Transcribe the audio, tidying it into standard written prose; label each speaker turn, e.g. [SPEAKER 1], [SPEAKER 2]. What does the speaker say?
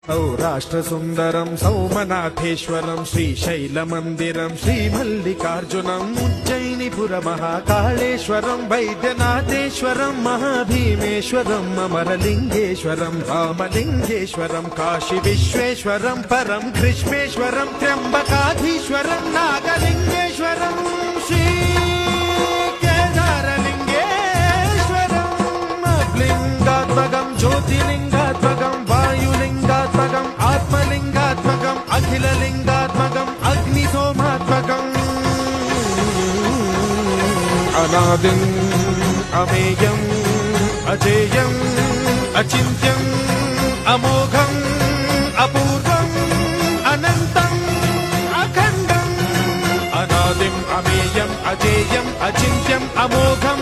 [SPEAKER 1] सौराष्ट्रसुन्दरं सौमनाथेश्वरं श्रीशैलमन्दिरं श्रीमल्लिकार्जुनम् उज्जयिनीपुरमहाकाळेश्वरं वैद्यनाथेश्वरं महाभीमेश्वरम् अमरलिङ्गेश्वरं रामलिङ्गेश्वरं काशीविश्वेश्वरं परं कृष्णेश्वरं त्र्यम्बकाधीश्वरं नागलिङ्गेश्वरं श्रीकेदारलिङ्गेश्वरम् अब्लिङ्गात्मकं ज्योतिलिङ्गात्मकं वायुलिङ्गात्मकम् आत्मलिङ्गात्मकम् अखिललिङ्गात्मकम् अग्निसोमात्मकम् अनादिम् अमेयम् अजेयम् अचिन्त्यम् अमोघम् अपूर्वम् अनन्तम् अखण्डम् अनादिम् अमेयम् अजेयम् अचिन्त्यम् अमोघम्